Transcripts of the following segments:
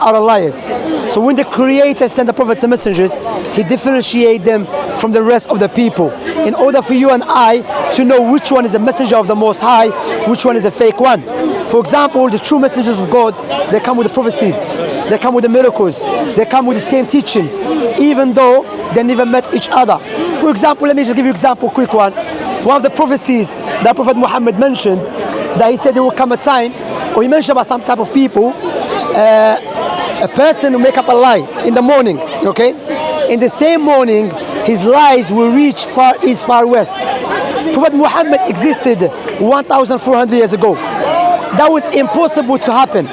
are liars. So when the Creator sent the prophets and messengers, he differentiated them from the rest of the people in order for you and I to know which one is a messenger of the Most High, which one is a fake one. For example, the true messengers of God, they come with the prophecies, they come with the miracles, they come with the same teachings, even though they never met each other. For example, let me just give you an example, quick one. One of the prophecies that Prophet Muhammad mentioned, that he said there will come a time, or he mentioned about some type of people, a person will make up a lie in the morning, okay? In the same morning, his lies will reach far east, far west. Prophet Muhammad existed 1,400 years ago. That was impossible to happen.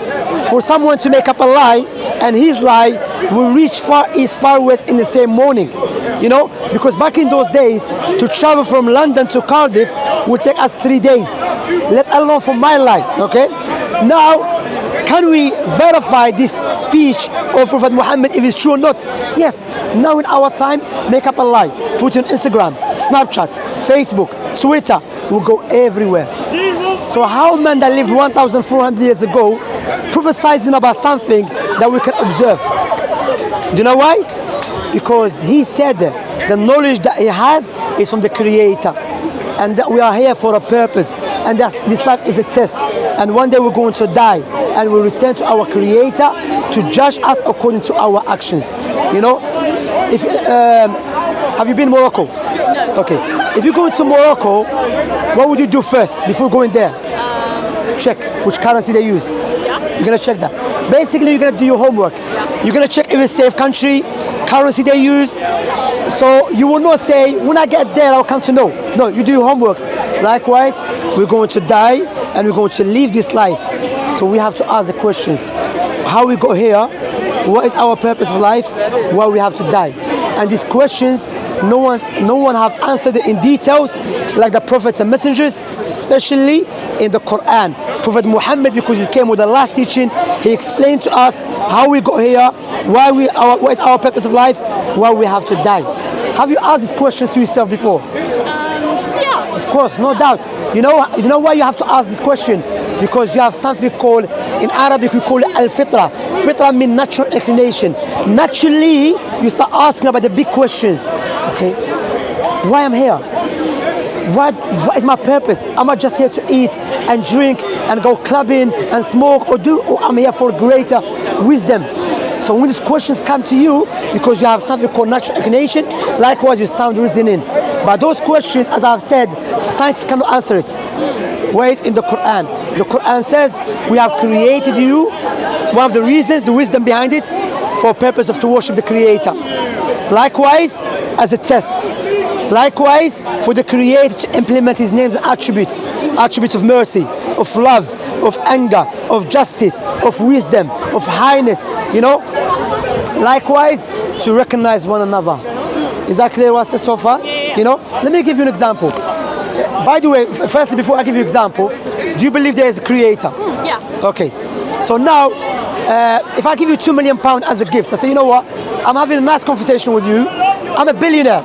For someone to make up a lie, and his lie will reach far east, far west in the same morning. You know, because back in those days, to travel from London to Cardiff would take us 3 days, let alone for my lie, okay? Now, can we verify this speech of Prophet Muhammad if it's true or not? Yes. Now in our time, make up a lie, put it on Instagram, Snapchat, Facebook, Twitter, will go everywhere. So how man that lived 1,400 years ago prophesizing about something that we can observe? Do you know why? Because he said the knowledge that he has is from the Creator, and that we are here for a purpose, and that this life is a test, and one day we're going to die and we'll return to our Creator to judge us according to our actions. You know, if have you been in Morocco? No. Okay, if you go into Morocco, what would you do first before going there? Check which currency they use. Yeah. You're gonna check that. Basically, you're gonna do your homework. Yeah. You're gonna check if it's safe country, currency they use. So you will not say, when I get there, I'll come to know. No, you do your homework. Likewise, we're going to die and we're going to leave this life. So we have to ask the questions. How we got here? What is our purpose of life? Why we have to die? And these questions, no one have answered it in details like the prophets and messengers, especially in the Quran. Prophet Muhammad, because he came with the last teaching, he explained to us how we got here, what is our purpose of life, why we have to die. Have you asked these questions to yourself before? Yeah. Of course, no doubt. You know why you have to ask this question? Because you have something called, in Arabic we call it al-fitra. Fitra means natural inclination. Naturally, you start asking about the big questions. Okay, why I'm here? What is my purpose? Am I just here to eat and drink and go clubbing and smoke, or I'm here for greater wisdom? So when these questions come to you, because you have something called natural inclination, likewise you sound reasoning. But those questions, as I've said, science cannot answer it. Whereas in the Quran, the Quran says we have created you. One of the reasons, the wisdom behind it, for purpose of to worship the Creator. Likewise, as a test. Likewise, for the Creator to implement His names and attributes of mercy, of love, of anger, of justice, of wisdom, of highness, you know. Likewise, to recognize one another. Is that clear what I said so far? You know, let me give you an example. By the way, firstly, before I give you an example, do you believe there is a Creator? Yeah. Okay. So now, if I give you £2 million as a gift, I say, you know what? I'm having a nice conversation with you. I'm a billionaire.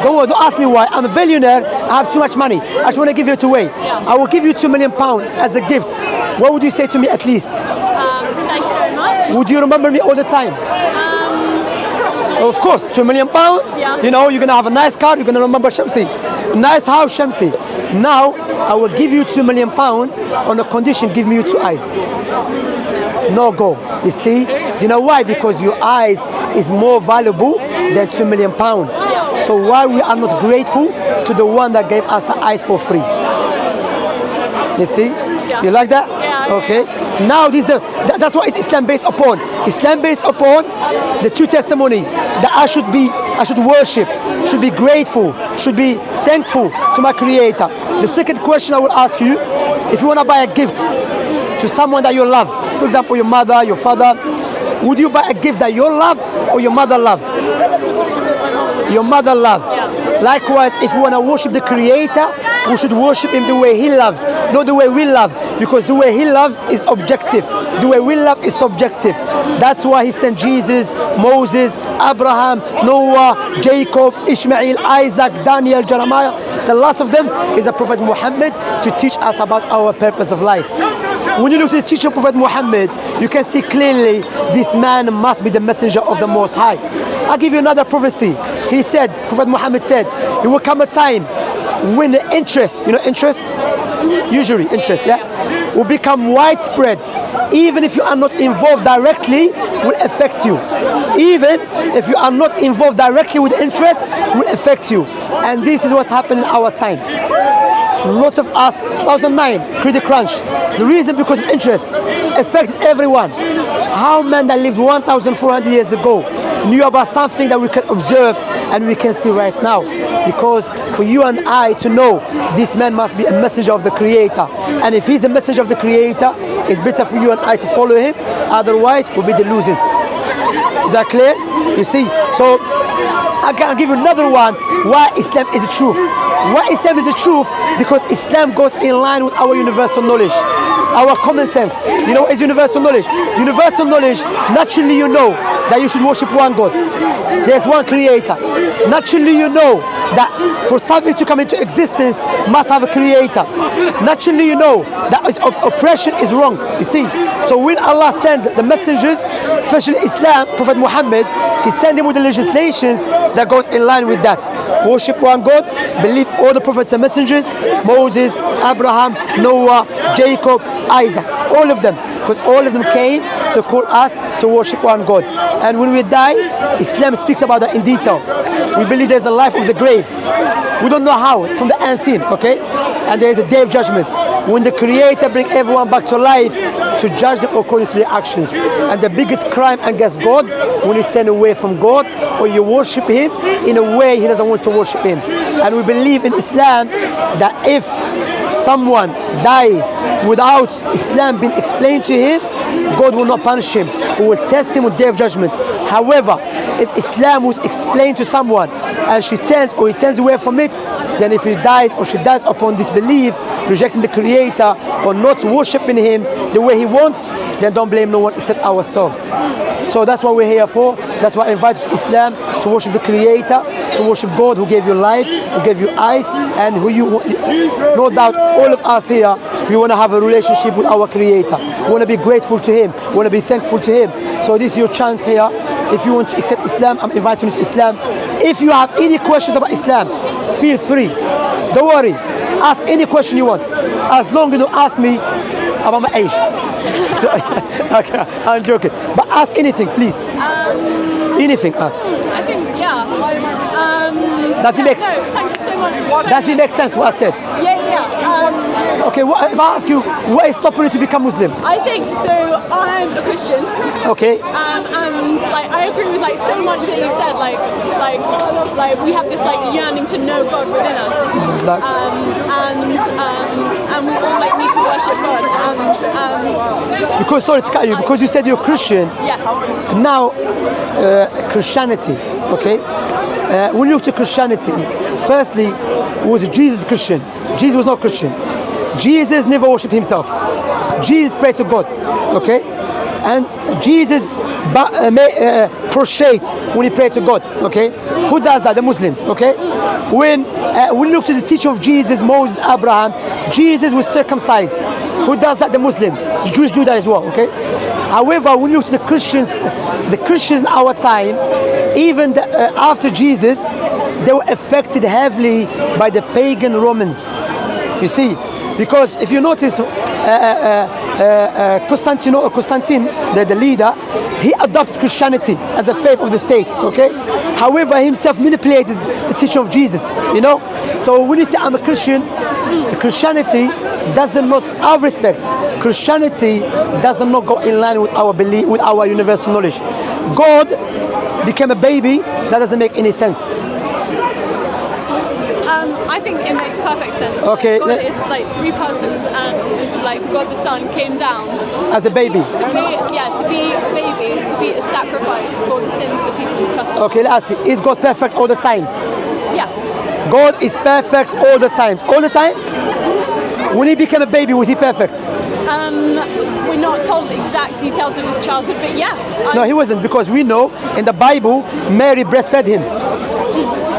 Don't ask me why. I'm a billionaire. I have too much money. I just want to give it away. Yeah. I will give you £2 million as a gift. What would you say to me at least? Thank you very much. Would you remember me all the time? Of course, £2 million. Yeah. You know, you're gonna have a nice car. You're gonna remember Shamsi. Nice house, Shamsi. Now I will give you £2 million on a condition: give me your 2 eyes. No go. You see? You know why? Because your eyes is more valuable than £2 million. So why we are not grateful to the one that gave us our eyes for free? You see? Yeah. You like that? Yeah. Okay. Now that's what is Islam based upon. Islam based upon the 2 testimony that I should worship, should be grateful, should be thankful to my Creator. The second question I will ask you, if you want to buy a gift to someone that you love, for example, your mother, your father, would you buy a gift that you love or your mother love? Your mother love. Yeah. Likewise, if you want to worship the Creator, we should worship Him the way He loves, not the way we love, because the way He loves is objective, the way we love is subjective. That's why He sent Jesus, Moses, Abraham, Noah, Jacob, Ishmael, Isaac, Daniel, Jeremiah. The last of them is the Prophet Muhammad to teach us about our purpose of life. When you look at the teaching of Prophet Muhammad, you can see clearly this man must be the messenger of the Most High. I'll give you another prophecy. He said, Prophet Muhammad said, it will come a time when the interest, interest? Usually interest, will become widespread. Even if you are not involved directly, will affect you. Even if you are not involved directly with interest, will affect you. And this is what's happened in our time. Lots of us, 2009, credit crunch. The reason because of interest affected everyone. How men that lived 1,400 years ago knew about something that we can observe and we can see right now. Because for you and I to know this man must be a messenger of the Creator. And if he's a messenger of the Creator, it's better for you and I to follow him. Otherwise, we'll be the losers. Is that clear? You see? So I can give you another one why Islam is the truth. Why Islam is the truth? Because Islam goes in line with our universal knowledge, our common sense. You know what is universal knowledge? Universal knowledge, naturally you know that you should worship one God. There's one creator. Naturally you know that for something to come into existence must have a creator. Naturally you know that oppression is wrong. You see? So when Allah sent the messengers, especially Islam, Prophet Muhammad, he sent them with the legislations that goes in line with that. Worship one God, believe all the prophets and messengers, Moses, Abraham, Noah, Jacob, Isaac, all of them. Because all of them came to call us to worship one God. And when we die, Islam speaks about that in detail. We believe there's a life of the grave. We don't know how, it's from the unseen, okay? And there's a day of judgment. When the Creator brings everyone back to life to judge them according to their actions. And the biggest crime against God, when you turn away from God or you worship Him in a way He doesn't want to worship Him. And we believe in Islam that if someone dies without Islam being explained to him, God will not punish him. He will test him with day of judgment. However, if Islam was explained to someone and she turns or he turns away from it, then if he dies or she dies upon disbelief, rejecting the Creator or not worshiping Him the way He wants, then don't blame no one except ourselves. So that's what we're here for. That's why I invite you to Islam, to worship the Creator, to worship God who gave you life, who gave you eyes, and who you, no doubt all of us here, we want to have a relationship with our Creator. We want to be grateful to Him. We want to be thankful to Him. So this is your chance here. If you want to accept Islam, I'm inviting you to Islam. If you have any questions about Islam, feel free. Don't worry. Ask any question you want. As long as you don't ask me about my age. So, okay, I'm joking. But ask anything, please. Anything, ask. I think, yeah. Does it make sense? No, thank you so much. Does it make sense what I said? Yeah. Okay, if I ask you, what is stopping you to become Muslim? I think so. I'm a Christian. Okay. And like I agree with like so much that you said. Like we have this like yearning to know God within us. And we all like need to worship God. And because sorry to cut you, because you said you're Christian. yes. Now, Christianity. Okay. When you look to Christianity, firstly, was Jesus Christian? Jesus was not Christian. Jesus never worshipped himself. Jesus prayed to God, okay? And Jesus prostrate when he prayed to God, okay? Who does that? The Muslims, okay? When we look to the teaching of Jesus, Moses, Abraham, Jesus was circumcised. Who does that? The Muslims. The Jews do that as well, okay? However, when you look to the Christians in our time, even after Jesus, they were affected heavily by the pagan Romans. You see, because if you notice, Constantine, the leader, he adopted Christianity as a faith of the state. Okay. However, he himself manipulated the teaching of Jesus. You know. So when you say I'm a Christian, Christianity does not, out of respect, Christianity does not go in line with our belief, with our universal knowledge. God became a baby. That doesn't make any sense. I think it makes perfect sense. Okay. God is like three persons, and like God the Son came down as a baby. To be a baby, to be a sacrifice for the sins of the people who trust Him. Okay, let's see. Is God perfect all the times? Yeah. God is perfect all the times. All the times? When he became a baby, was he perfect? We're not told the exact details of his childhood, but yes. No, he wasn't, because we know in the Bible, Mary breastfed him.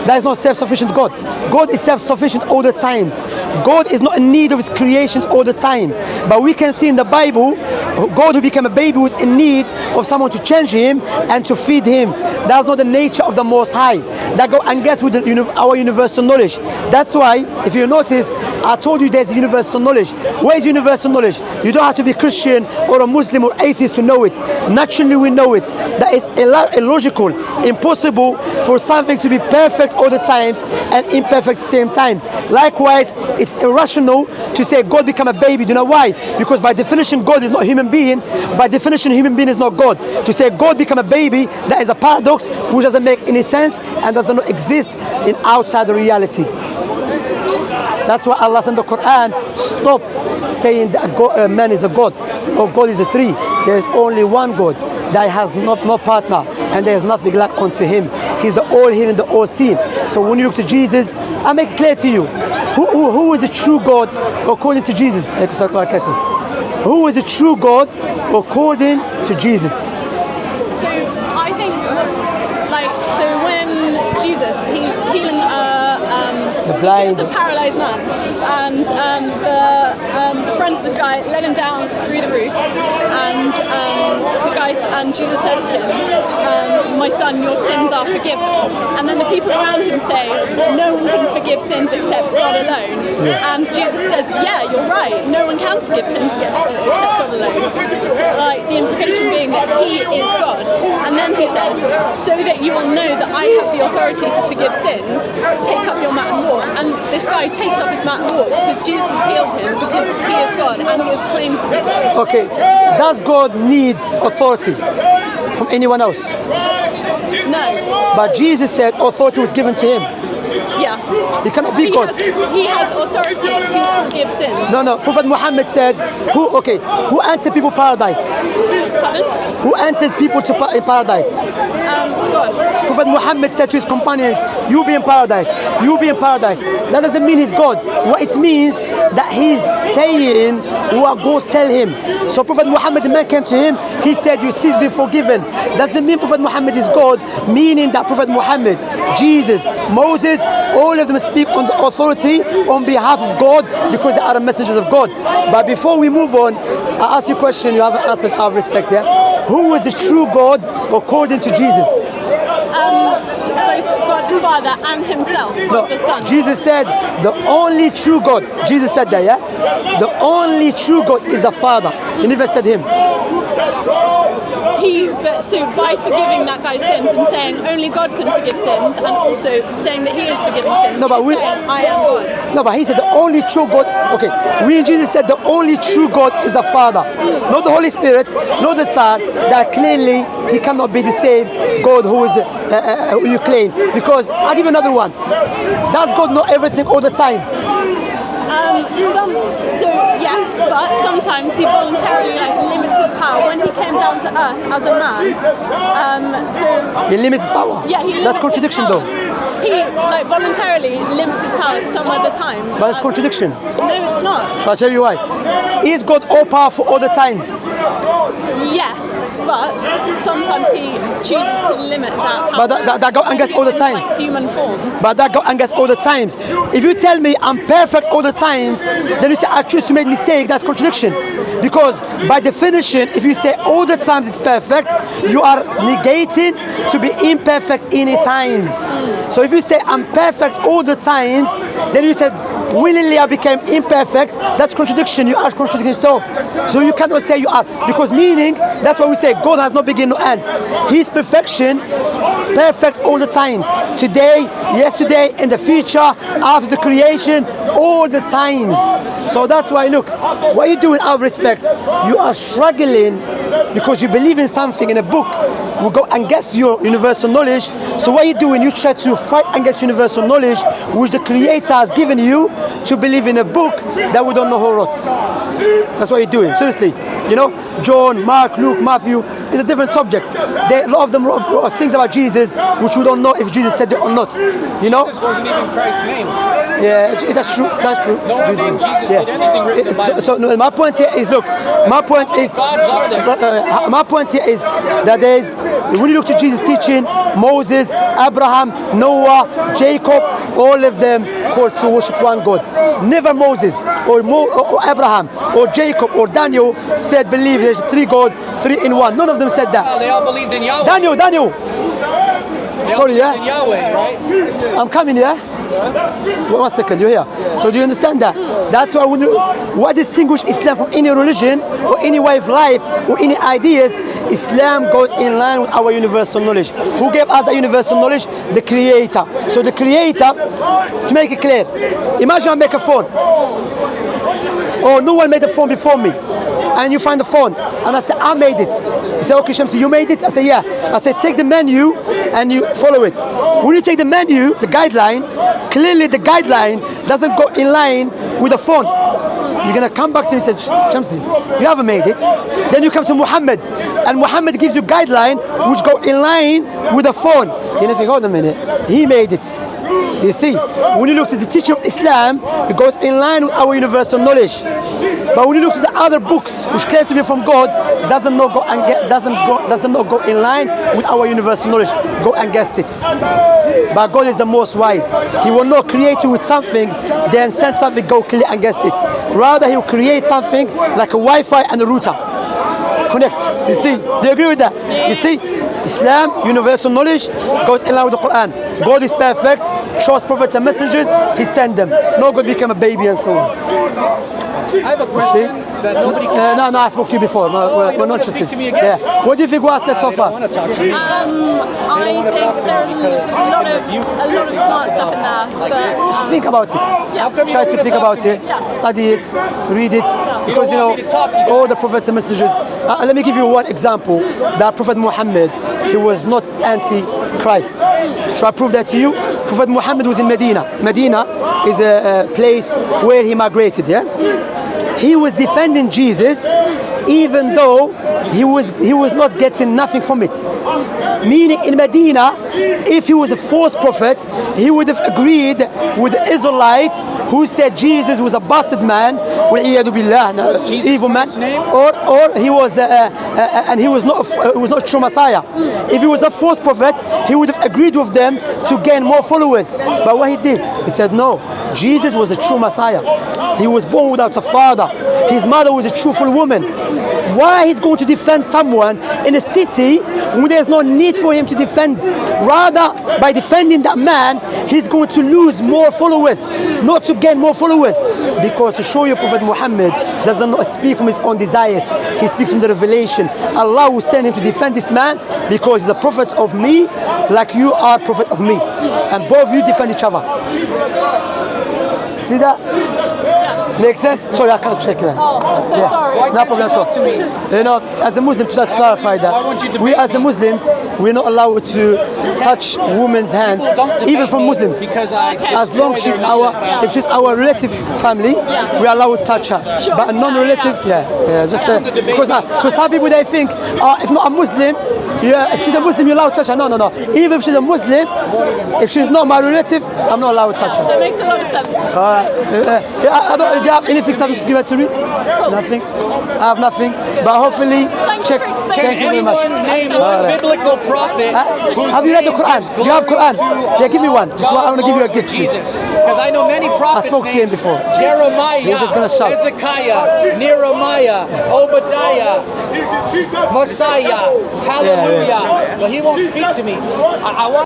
That is not self-sufficient God. God is self-sufficient all the times. God is not in need of his creations all the time. But we can see in the Bible, God who became a baby was in need of someone to change him and to feed him. That's not the nature of the Most High. That goes against with our universal knowledge. That's why, if you notice, I told you there's universal knowledge. Where is universal knowledge? You don't have to be Christian or a Muslim or atheist to know it. Naturally we know it. That is illogical, impossible for something to be perfect all the times and imperfect at the same time. Likewise, it's irrational to say God become a baby. Do you know why? Because by definition God is not a human being. By definition human being is not God. To say God become a baby, that is a paradox which doesn't make any sense and does not exist in outside reality. That's why Allah said in the Quran, stop saying that man is a God or God is a three. There is only one God that has no partner and there is nothing like unto him. He's the all hearing, the all seeing. So when you look to Jesus, I make it clear to you, who is the true God according to Jesus? Who is the true God according to Jesus? So I think, like, so when Jesus, he's healing the blind, the paralyzed man, and the friends of this guy let him down through the roof, and Jesus says to him, my son, your sins are forgiven. And then the people around him say, no one can forgive sins except God alone. Yeah. And Jesus says, yeah, you're right, no one can forgive sins except God alone. So, like, the implication being that he is God. And then he says, so that you will know that I have the authority to forgive sins, take up your mat and walk. And this guy takes up his mat and walk because Jesus has healed him, because he is God and he is claimed to be God. Okay, does God need authority from anyone else? No. But Jesus said authority was given to him. Yeah. He cannot be God. He has authority to forgive sins. No. Prophet Muhammad said, who enters people paradise? Pardon? Who enters people in paradise? God. Prophet Muhammad said to his companions, you be in paradise, you be in paradise. That doesn't mean he's God. What it means that he's saying what God tell him. So Prophet Muhammad, the man came to him, he said, your sins be forgiven. Doesn't mean Prophet Muhammad is God, meaning that Prophet Muhammad, Jesus, Moses, all of them speak on the authority on behalf of God because they are the messengers of God. But before we move on, I ask you a question, you haven't answered out of respect, yeah? Who is the true God according to Jesus? Both God the Father and himself, God the Son. Jesus said the only true God, Jesus said that, yeah? The only true God is the Father. He never said him. So by forgiving that guy's sins and saying only God can forgive sins, and also saying that he is forgiving sins, saying, I am God. No, but he said the only true God, okay, we and Jesus said the only true God is the Father. Not the Holy Spirit, not the Son, that clearly he cannot be the same God who is who you claim. Because, I'll give you another one. Does God know everything all the times? Yes, but sometimes he voluntarily limits his power. When he came down to earth as a man, he limits his power. Yeah, he limits that's contradiction his power. though. He voluntarily limits his power some other time. But it's contradiction. No, it's not. Shall I tell you why? Is God all powerful all the times? Yes, but sometimes he chooses to limit that power. But that go against all the times. Human form. But that go against all the times. If you tell me I'm perfect all the times, then you say I choose to make mistake. That's contradiction. Because by definition, if you say all the times it's perfect, you are negating to be imperfect any times. So if you say I'm perfect all the times, then you said willingly I became imperfect. That's contradiction. You are contradicting yourself. So you cannot say you are, because meaning that's why we say God has no beginning no end. His perfection, perfect all the times. Today, yesterday, in the future, after the creation, all the times. So that's why, look, what you're doing out of respect, you are struggling because you believe in something in a book will go against your universal knowledge. So what you're doing, you try to fight against universal knowledge which the Creator has given you to believe in a book that we don't know who wrote. That's what you're doing, seriously. You know, John, Mark, Luke, Matthew, it's a different subject. A lot of them wrote things about Jesus which we don't know if Jesus said it or not. You know? Jesus wasn't even Christ's name. Yeah, that's true. That's true. No one named Jesus did anything written in the Bible. So no, my point here is, look, my point is, gods are there? my point here is that there is, when you look to Jesus' teaching, Moses, Abraham, Noah, Jacob, all of them called to worship one God. Never Moses or Abraham or Jacob or Daniel said believe there's three God, three in one. None of them said that. They all believed in Yahweh. Daniel. They all Sorry, believed in Yahweh, right? I'm coming, yeah? 1 second, you're here. So do you understand that? That's why what distinguishes Islam from any religion or any way of life or any ideas, Islam goes in line with our universal knowledge. Who gave us the universal knowledge? The Creator. So the Creator, to make it clear, imagine I make a phone. Or no one made a phone before me. And you find the phone, and I say, I made it. You say, okay, Shamsi, you made it? I say, yeah. I say, take the menu and you follow it. When you take the menu, the guideline, clearly the guideline doesn't go in line with the phone. You're gonna come back to me and say, Shamsi, you haven't made it. Then you come to Muhammad, and Muhammad gives you guideline which go in line with the phone. You think, hold a minute, he made it. You see, when you look to the teaching of Islam, it goes in line with our universal knowledge. But when you look to the other books which claim to be from God, doesn't not go in line with our universal knowledge. Go against it. But God is the most wise. He will not create you with something, then send something go clear against it. Rather, He will create something like a Wi-Fi and a router. Connect. You see? Do you agree with that? You see? Islam, universal knowledge, goes in line with the Quran. God is perfect, shows prophets and messengers, He sent them. No God became a baby and so on. I have a question that nobody can No, I spoke to you before. We're not interested. to me again? Yeah. What do you think was said so They don't far? want to talk to you. I think there's a lot of smart stuff in there, but Think about it. How come you Try don't to wanna think talk about to it, me? study it, read it, because you want me to talk, you all the prophets and messengers. Let me give you one example. That Prophet Muhammad, he was not anti-Christ. Shall I prove that to you? Prophet Muhammad was in Medina. Medina is a place where he migrated. Yeah, he was defending Jesus, even though he was not getting nothing from it. Meaning in Medina, if he was a false prophet, he would have agreed with the Israelites who said Jesus was a bastard man, evil man, or he was and he was not true Messiah. If he was a false prophet, he would have agreed with them to gain more followers. But what he did, he said no, Jesus was a true Messiah. He was born without a father. His mother was a truthful woman. Why he's going to defend someone in a city when there's no need for him to defend? Rather, by defending that man, he's going to lose more followers, not to gain more followers. Because to show you Prophet Muhammad doesn't speak from his own desires. He speaks from the revelation. Allah will send him to defend this man because he's a prophet of me, like you are prophet of me. And both of you defend each other. See that? Makes sense? Sorry, I can't check that. oh, I'm so sorry. Why No can't you problem at all. talk to me? You know, as a Muslim, to just clarify why won't you that, debate we as me? Muslims, we're not allowed to touch women's hand, People don't debate even from me Muslims. because I As long as she's if she's our relative family, we are allowed to touch her. Sure. But non-relatives, just because some people they think, if not a Muslim, if she's a Muslim, you're allowed to touch her. No. Even if she's a Muslim, if she's not my relative, I'm not allowed to touch her. That makes a lot of sense. Do you have anything something to give it to me? Nothing. I have nothing. But hopefully, check. for explaining. Thank you very much. Anyone name one biblical prophet? whose Have you read the name Quran? gives Do you have glory Quran? to Yeah, give me one. Just I want to give you a gift, please. Jesus. Because I know many prophets. spoke to him named before. Jeremiah, He was just gonna shout. Hezekiah, Nehemiah, Obadiah, Messiah. Hallelujah. But he won't speak to me. I want